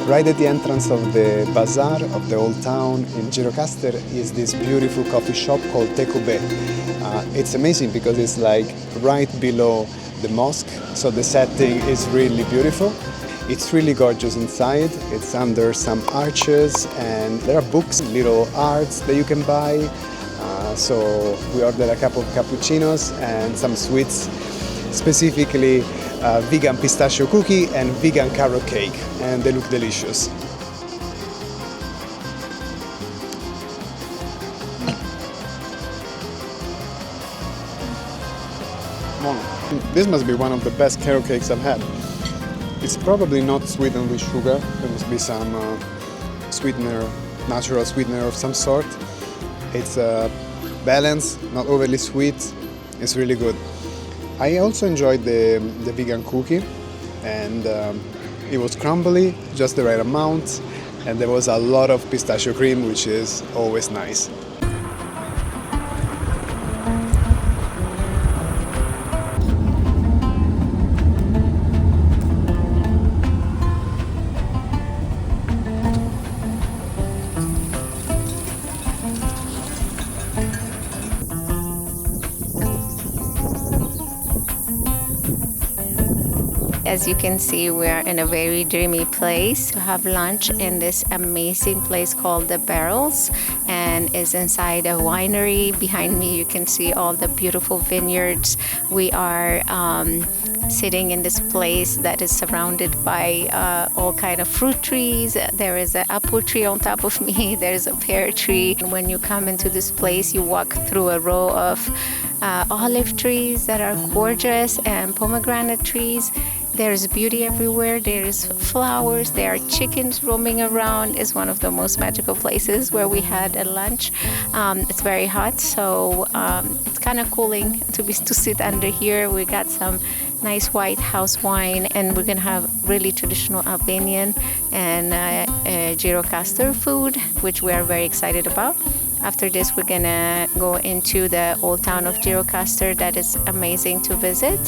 Right at the entrance of the bazaar of the old town in Gjirokaster is this beautiful coffee shop called Kube. It's amazing because it's like right below the mosque, so the setting is really beautiful. It's really gorgeous inside. It's under some arches and there are books, little arts that you can buy. So we ordered a couple of cappuccinos and some sweets, specifically vegan pistachio cookie and vegan carrot cake, and they look delicious. This must be one of the best carrot cakes I've had. It's probably not sweetened with sugar. There must be some sweetener, natural sweetener of some sort. It's balanced, not overly sweet. It's really good. I also enjoyed the vegan cookie, and it was crumbly, just the right amount, and there was a lot of pistachio cream, which is always nice. As you can see, we are in a very dreamy place to have lunch in this amazing place called The Barrels, and is inside a winery. Behind me you can see all the beautiful vineyards. We are sitting in this place that is surrounded by all kind of fruit trees. There is an apple tree on top of me. There's a pear tree. When you come into this place, you walk through a row of olive trees that are gorgeous and pomegranate trees. There's beauty everywhere. There's flowers. There are chickens roaming around. It's one of the most magical places where we had a lunch. It's very hot, so it's kind of cooling to sit under here. We got some nice white house wine, and we're gonna have really traditional Albanian and Gjirokaster food, which we are very excited about. After this, we're gonna go into the old town of Gjirokastër. That is amazing to visit.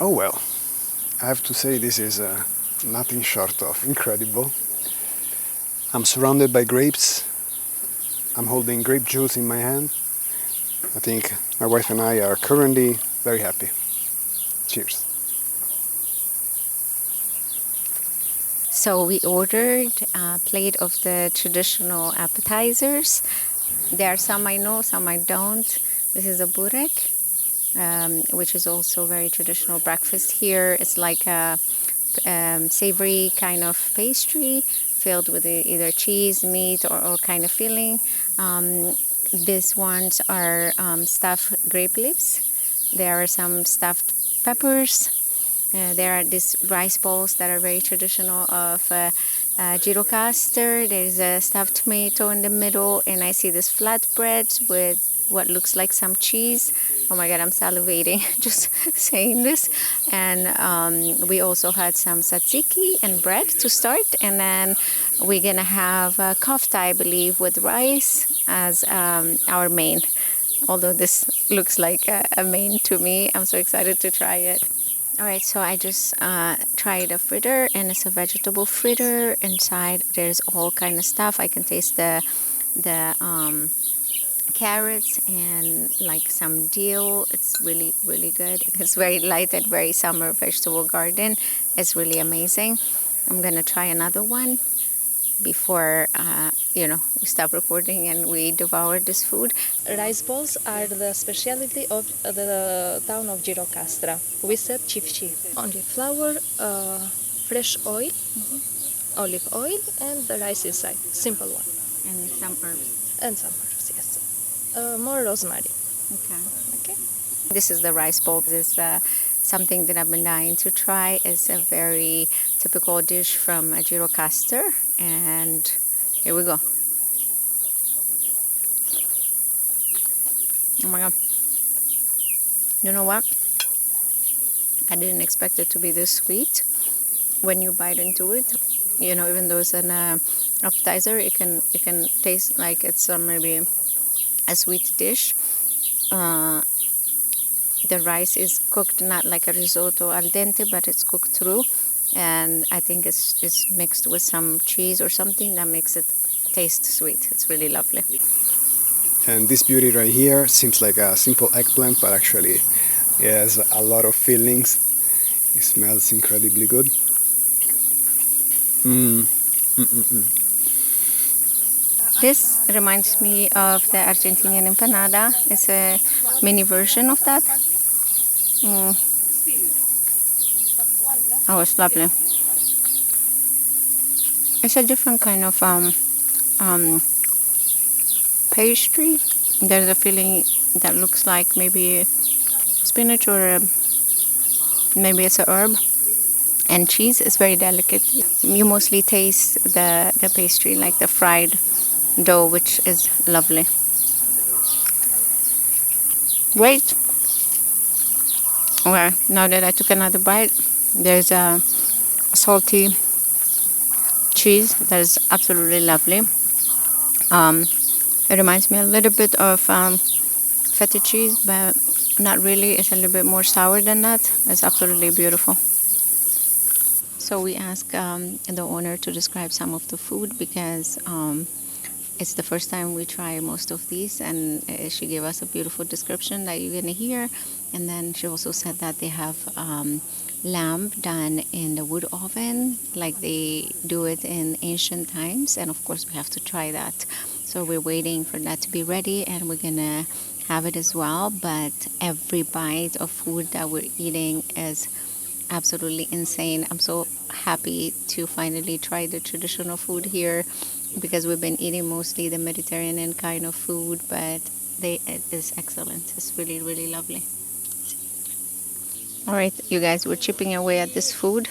Oh well, I have to say this is nothing short of incredible. I'm surrounded by grapes. I'm holding grape juice in my hand. I think my wife and I are currently very happy. Cheers. So we ordered a plate of the traditional appetizers. There are some I know, some I don't. This is a burek, which is also very traditional breakfast here. It's like a savory kind of pastry filled with either cheese, meat, or all kind of filling. These ones are stuffed grape leaves. There are some stuffed peppers. There are these rice balls that are very traditional of Gjirokaster. There's a stuffed tomato in the middle, and I see this flatbread with what looks like some cheese. Oh my god, I'm salivating just saying this. And we also had some tzatziki and bread to start, and then we're gonna have kofta, I believe, with rice as our main. Although this looks like a main to me, I'm so excited to try it. Alright, so I just tried a fritter, and it's a vegetable fritter. Inside there's all kind of stuff. I can taste the carrots and like some dill. It's really, really good. It's very light and very summer vegetable garden. It's really amazing. I'm gonna try another one before we stop recording and we devour this food. Rice balls are the specialty of the town of Gjirokastra. We serve çiftçi. Only flour, fresh oil, olive oil, and the rice inside. Simple one. And some herbs. And some herbs, yes. More rosemary. Okay. This is the rice bowl. This is something that I've been dying to try. It's a very typical dish from Gjirokaster, and here we go. Oh my god. You know what? I didn't expect it to be this sweet. When you bite into it, even though it's an appetizer, it can taste like it's maybe a sweet dish. The rice is cooked not like a risotto al dente, but it's cooked through, and I think it's mixed with some cheese or something that makes it taste sweet. It's really lovely. And this beauty right here seems like a simple eggplant, but actually it has a lot of fillings. It smells incredibly good. This reminds me of the Argentinian empanada. It's a mini version of that. Oh, it's lovely. It's a different kind of pastry. There's a filling that looks like maybe spinach or maybe it's a herb. And cheese is very delicate. You mostly taste the pastry, like the fried dough, which is lovely. Great. Well, now that I took another bite, there's a salty cheese that is absolutely lovely. It reminds me a little bit of feta cheese, but not really. It's a little bit more sour than that. It's absolutely beautiful. So we asked the owner to describe some of the food because it's the first time we try most of these, and she gave us a beautiful description that you're going to hear. And then she also said that they have lamb done in the wood oven like they do it in ancient times, and of course we have to try that. So we're waiting for that to be ready, and we're going to have it as well. But every bite of food that we're eating is absolutely insane. I'm so happy to finally try the traditional food here because we've been eating mostly the Mediterranean kind of food, but it is excellent. It's really, really lovely. All right, you guys, we're chipping away at this food.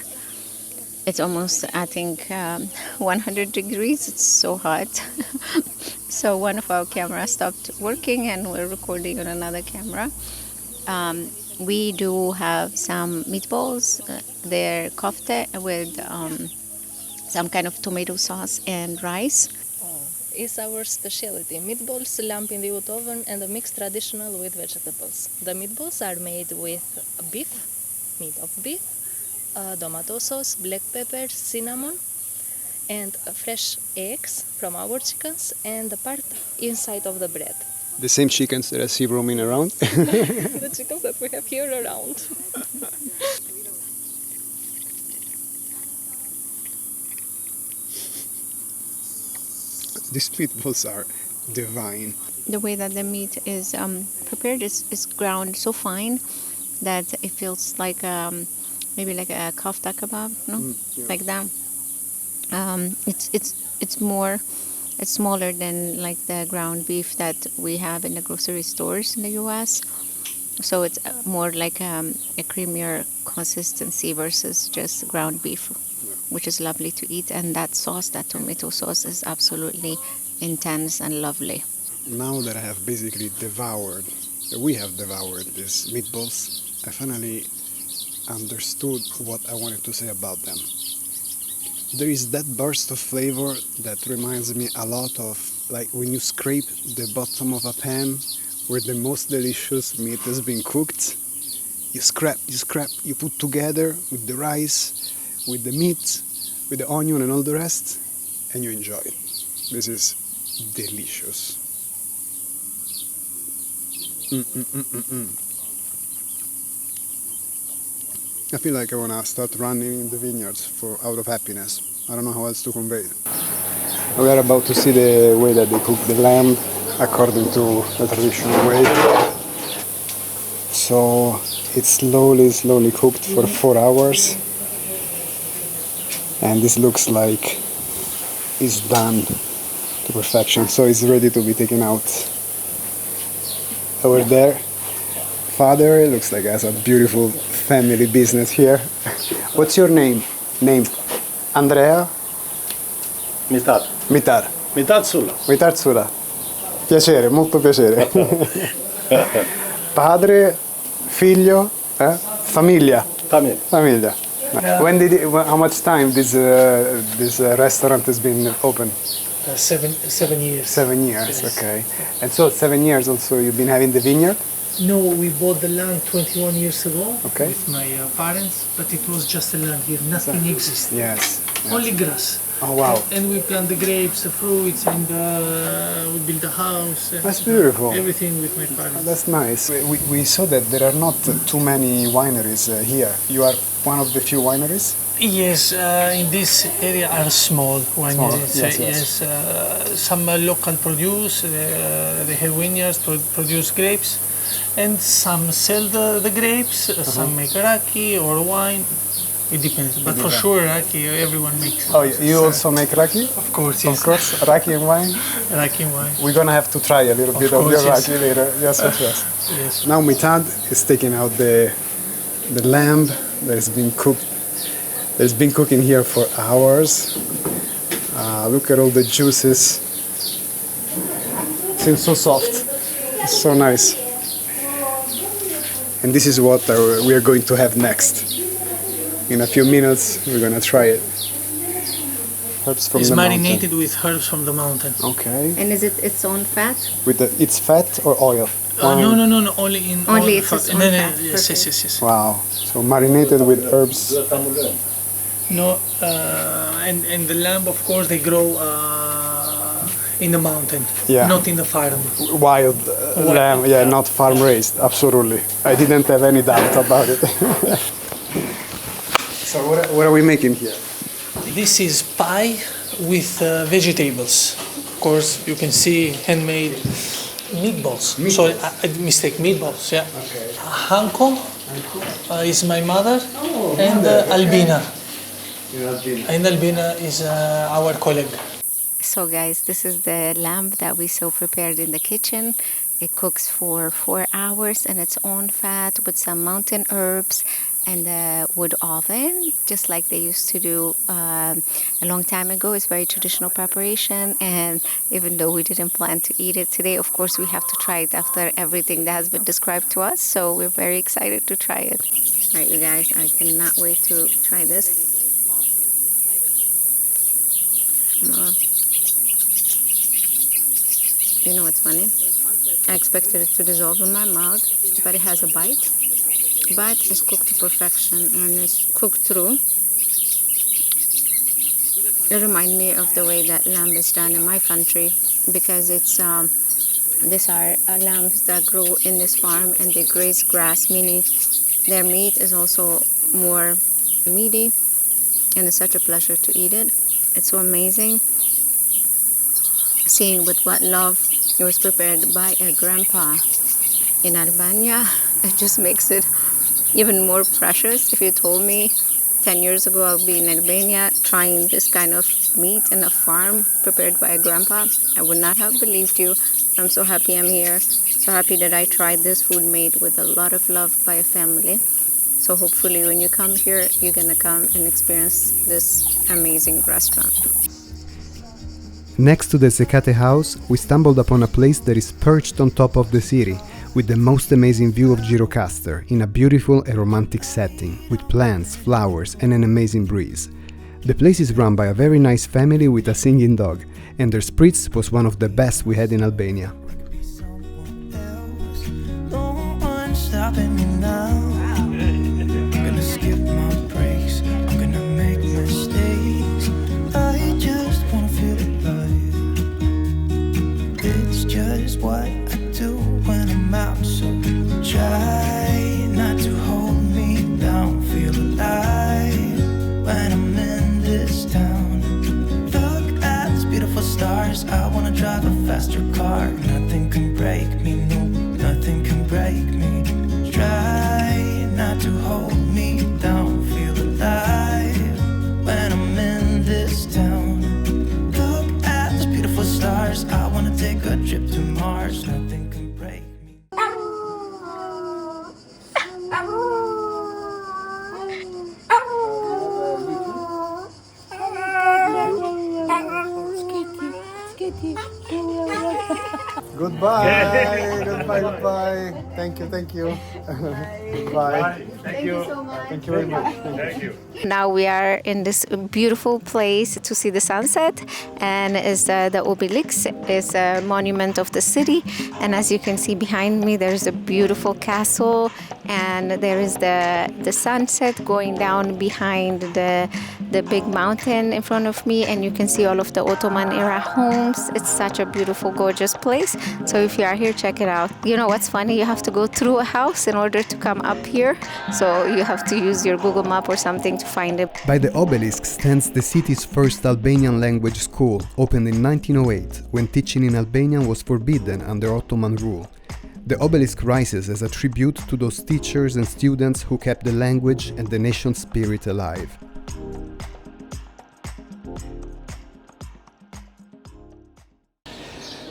It's almost, I think, 100 degrees. It's so hot. So one of our cameras stopped working and we're recording on another camera. We do have some meatballs. They're kofte with some kind of tomato sauce and rice. It's our specialty. Meatballs, lamb in the wood oven, and a mixed traditional with vegetables. The meatballs are made with meat of beef, tomato sauce, black pepper, cinnamon, and fresh eggs from our chickens, and the part inside of the bread. The same chickens that I see roaming around. The chickens that we have here around. These meatballs are divine. The way that the meat is prepared is ground so fine that it feels like maybe like a kofta kebab, no? Yeah. Like that. It's smaller than like the ground beef that we have in the grocery stores in the US. So it's more like a creamier consistency versus just ground beef, which is lovely to eat. And that sauce, that tomato sauce, is absolutely intense and lovely. Now that I have basically we have devoured these meatballs, I finally understood what I wanted to say about them. There is that burst of flavor that reminds me a lot of like when you scrape the bottom of a pan where the most delicious meat has been cooked. You scrape, you put together with the rice, with the meat, with the onion and all the rest, and you enjoy it. This is delicious. I feel like I want to start running in the vineyards out of happiness. I don't know how else to convey it. We are about to see the way that they cook the lamb according to the traditional way. So it's slowly cooked for 4 hours. And this looks like it's done to perfection. So it's ready to be taken out. Over there, father looks like he has a beautiful family business here. What's your name? Andrea? Mitar. Mitar Sula. Piacere, molto piacere. Padre, figlio, famiglia. Famiglia. How much time this restaurant has been open? 7 years. 7 years, Yes. okay. And so 7 years also you've been having the vineyard? No, we bought the land 21 years ago Okay. with my parents, but it was just a land here. Nothing existed. Yes. Only grass. Oh wow. And we plant the grapes, the fruits, and we build a house. And That's beautiful. Everything with my parents. That's nice. We saw that there are not too many wineries here. You are one of the few wineries? Yes, in this area are small wineries. Yes. Some local produce, they have vineyards, produce grapes, and some sell the grapes, some make raki or wine. It depends, but for sure raki everyone makes. Oh, you also make raki? Of course, yes. Of course, raki and wine? Raki and wine. We're gonna have to try a little bit of course, your yes. raki later. Yes. Yes. Now Mitad is taking out the lamb that has been cooked. It's been cooking here for hours. Look at all the juices. Seems so soft. It's so nice. And this is what we are going to have next. In a few minutes, we're gonna try it. Herbs from It's the marinated mountain. with herbs from the mountain. Okay. And is it its own fat? With it's fat or oil? No, only in Only oil. it's its own No, fat. yes. Wow. So marinated with herbs. No, and the lamb, of course, they grow in the mountain, Yeah. not in the farm. Wild lamb, yeah, not farm raised. Absolutely. I didn't have any doubt about it. So what are we making here? This is pie with vegetables. Of course, you can see handmade meatballs. Sorry, mistake, meatballs, yeah. Okay. Hanko is my mother, and Albina. And Albina is our colleague. So guys, this is the lamb that we so prepared in the kitchen. It cooks for 4 hours in its own fat with some mountain herbs and the wood oven, just like they used to do a long time ago. It's very traditional preparation, and even though we didn't plan to eat it today, of course we have to try it after everything that has been described to us, so we're very excited to try it. Alright you guys, I cannot wait to try this. You know what's funny? I expected it to dissolve in my mouth, but it has a bite. But it's cooked to perfection and it's cooked through. It reminds me of the way that lamb is done in my country, because it's these are lambs that grow in this farm and they graze grass, meaning their meat is also more meaty, and it's such a pleasure to eat it. It's so amazing seeing with what love it was prepared by a grandpa in Albania. It just makes it even more precious. If you told me 10 years ago I'll be in Albania trying this kind of meat in a farm prepared by a grandpa, I would not have believed you. I'm so happy I'm here, so happy that I tried this food made with a lot of love by a family. So hopefully when you come here, you're gonna come and experience this amazing restaurant. Next to the Zekate house, we stumbled upon a place that is perched on top of the city, with the most amazing view of Gjirokaster in a beautiful and romantic setting, with plants, flowers and an amazing breeze. The place is run by a very nice family with a singing dog, and their spritz was one of the best we had in Albania. What I do when I'm out, so try not to hold me down. Feel alive when I'm in this town. Look at these beautiful stars. I wanna drive a faster car. Nothing can break me, no, nothing can break me. Try not to hold me down. Feel alive when I'm in this town. Look at these beautiful stars. I wanna take a trip to Mars. Nothing can break me. Bye. Goodbye. Goodbye. Thank you. Thank you. Bye. Thank you. Thank you very much. Thank you. Now we are in this beautiful place to see the sunset, and is the Obelisk is a monument of the city. And as you can see behind me, there's a beautiful castle, and there is the sunset going down behind the big mountain in front of me, and you can see all of the Ottoman era homes. It's such a beautiful, gorgeous place. So if you are here, check it out. You know what's funny? You have to go through a house in order to come up here. So you have to use your Google map or something to find it. By the obelisk stands the city's first Albanian language school, opened in 1908, when teaching in Albanian was forbidden under Ottoman rule. The obelisk rises as a tribute to those teachers and students who kept the language and the nation's spirit alive.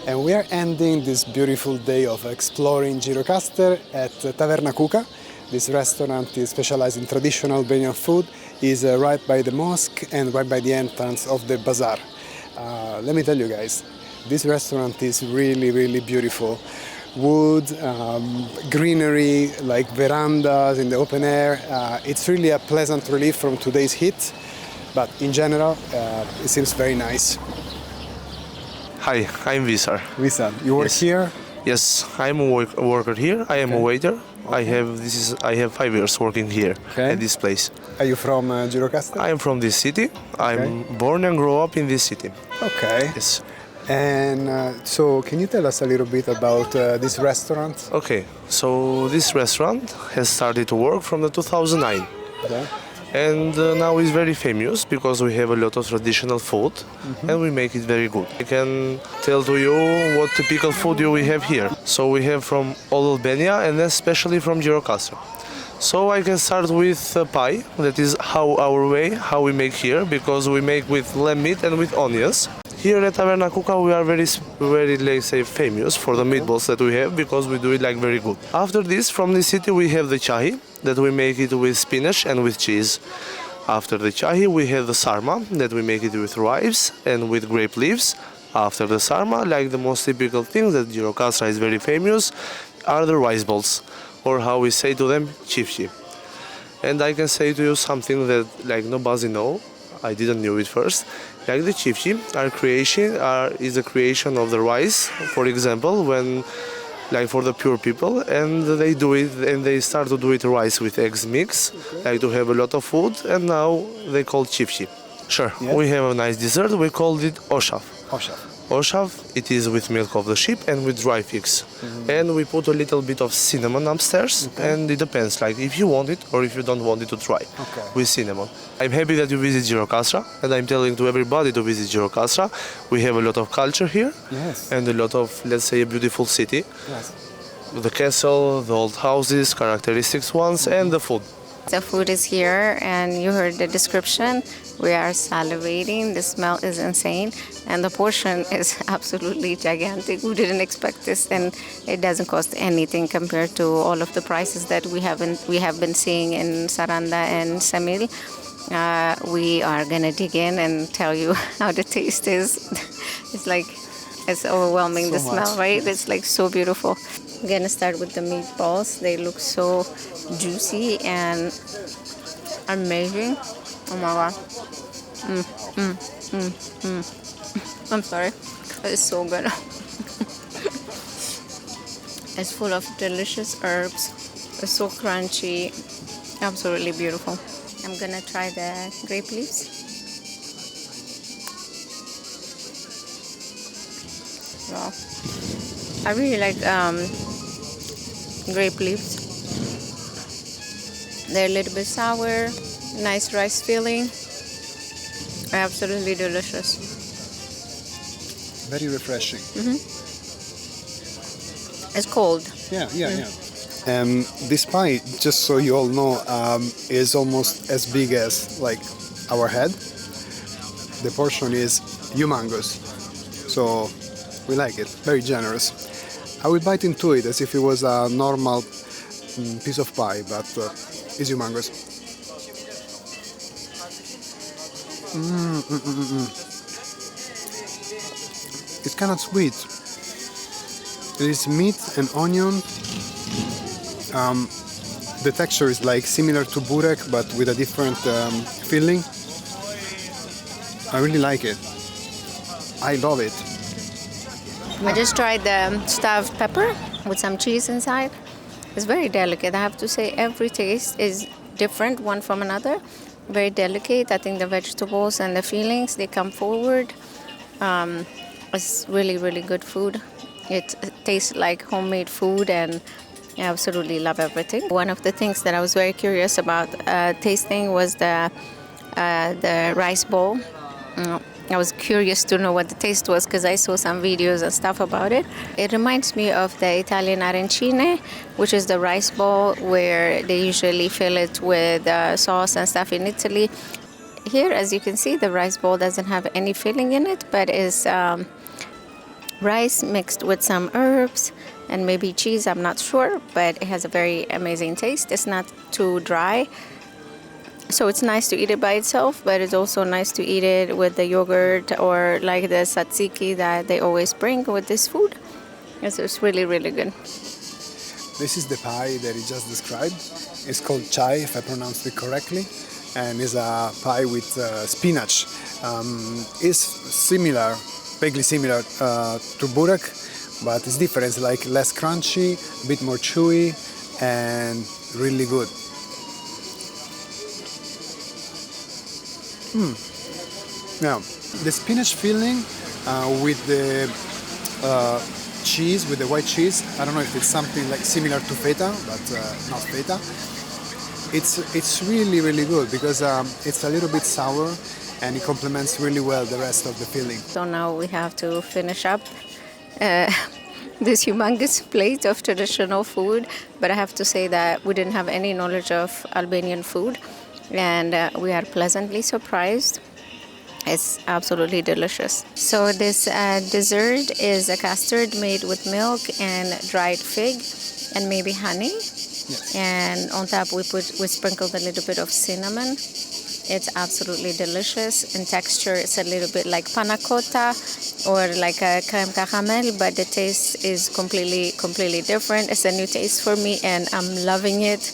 And we are ending this beautiful day of exploring Gjirokaster at Taverna Kuka. This restaurant is specialized in traditional Albanian food, is right by the mosque and right by the entrance of the bazaar. Let me tell you guys, this restaurant is really, really beautiful. Wood, greenery, like verandas in the open air. It's really a pleasant relief from today's heat, but in general, it seems very nice. Hi, I'm Visar. Visar, you work here? Yes, I'm a worker here. I am a waiter. I have 5 years working here at this place. Are you from Gjirokaster? I am from this city. I'm born and grew up in this city. Okay. Yes. And so, can you tell us a little bit about this restaurant? Okay, so this restaurant has started to work from the 2009. Okay. And now it's very famous because we have a lot of traditional food and we make it very good. I can tell to you what typical food we have here. So we have from all Albania and especially from Gjirokastër. So I can start with pie, that is our way, how we make here, because we make with lamb meat and with onions. Here at Taverna Kuka we are very, let's say, famous for the meatballs that we have because we do it like very good. After this, from the city we have the chahi, that we make it with spinach and with cheese. After the chahi we have the sarma, that we make it with rice and with grape leaves. After the sarma, like the most typical things that Gjirokastër is very famous, are the rice balls, or how we say to them, chifchi. And I can say to you something that like nobody know, I didn't know it first. Like the chifchi, is a creation of the rice, for example, when like for the pure people, and they do it and they start to do it rice with eggs mix, like to have a lot of food, and now they call chifchi. Sure, we have a nice dessert, we called it oshaf. Oshaf, it is with milk of the sheep and with dry figs. And we put a little bit of cinnamon upstairs, and it depends, like if you want it or if you don't want it to try with cinnamon. I'm happy that you visit Gjirokastër, and I'm telling to everybody to visit Gjirokastër. We have a lot of culture here, and a lot of, let's say, a beautiful city. The castle, the old houses, characteristics ones, and the food. The food is here, and you heard the description. We are salivating. The smell is insane, and the portion is absolutely gigantic. We didn't expect this, and it doesn't cost anything compared to all of the prices that we have been seeing in Saranda and Samil. We are gonna dig in and tell you how the taste is. It's overwhelming, the smell, right? It's like so beautiful. I'm gonna start with the meatballs. They look so juicy and amazing. Oh my god. I'm sorry. It's so good. It's full of delicious herbs. It's so crunchy. Absolutely beautiful. I'm gonna try the grape leaves. Wow. I really like grape leaves. They're a little bit sour, nice rice filling. Absolutely delicious. Very refreshing. It's cold. Yeah. This pie, just so you all know, is almost as big as like our head. The portion is humongous, so we like it. Very generous. I will bite into it as if it was a normal piece of pie, but it's humongous. It's kind of sweet. There is meat and onion. The texture is like similar to burek, but with a different filling. I really like it. I love it. I just tried the stuffed pepper with some cheese inside. It's very delicate. I have to say every taste is different one from another. Very delicate. I think the vegetables and the fillings, they come forward. It's really, really good food. It tastes like homemade food, and I absolutely love everything. One of the things that I was very curious about tasting was the rice bowl. I was curious to know what the taste was because I saw some videos and stuff about it. It reminds me of the Italian arancine, which is the rice bowl where they usually fill it with sauce and stuff in Italy. Here, as you can see, the rice bowl doesn't have any filling in it, but is rice mixed with some herbs and maybe cheese, I'm not sure, but it has a very amazing taste. It's not too dry. So it's nice to eat it by itself, but it's also nice to eat it with the yogurt or like the tzatziki that they always bring with this food. It's really, really good. This is the pie that he just described. It's called chai, if I pronounced it correctly, and it's a pie with spinach. It's similar, vaguely similar to burek, but it's different. It's like less crunchy, a bit more chewy, and really good. Now, the spinach filling with the cheese, with the white cheese, I don't know if it's something like similar to feta, but not feta. It's really, really good because it's a little bit sour and it complements really well the rest of the filling. So now we have to finish up this humongous plate of traditional food, but I have to say that we didn't have any knowledge of Albanian food, and we are pleasantly surprised. It's absolutely delicious. So this dessert is a custard made with milk and dried fig and maybe honey. Yes. And on top we sprinkled a little bit of cinnamon. It's absolutely delicious. In texture, it's a little bit like panna cotta or like a crème caramel, but the taste is completely different. It's a new taste for me, and I'm loving it.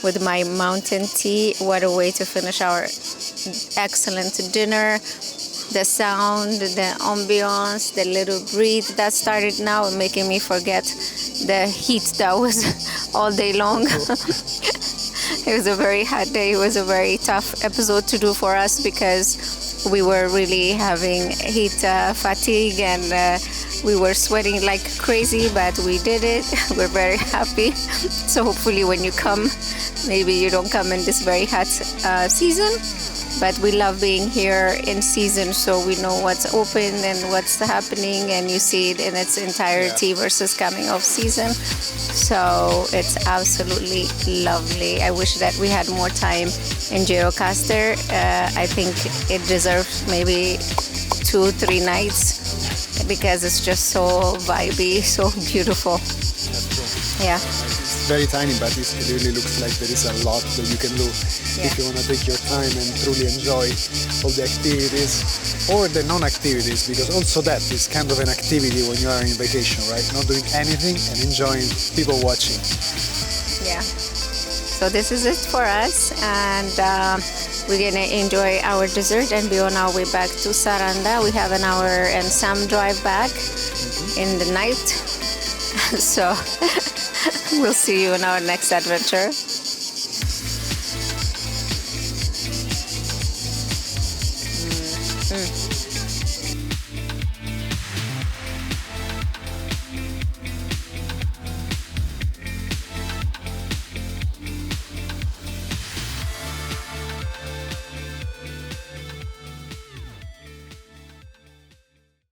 With my mountain tea, what a way to finish our excellent dinner. The sound, the ambiance, the little breeze that started now and making me forget the heat that was all day long. It was a very hot day. It was a very tough episode to do for us because we were really having heat fatigue and we were sweating like crazy, but we did it. We're very happy. So hopefully when you come, maybe you don't come in this very hot season, but we love being here in season, so we know what's open and what's happening, and you see it in its entirety versus coming off season. So it's absolutely lovely. I wish that we had more time in Gjirokastër. I think it deserves maybe 2-3 nights because it's just so vibey, so beautiful. Yeah. It's very tiny, but it really looks like there is a lot that you can do if you want to take your time and truly enjoy all the activities or the non-activities, because also that is kind of an activity when you are in vacation, right? Not doing anything and enjoying people watching. Yeah. So this is it for us, and we're gonna enjoy our dessert and be on our way back to Saranda. We have an hour and some drive back in the night. So we'll see you in our next adventure.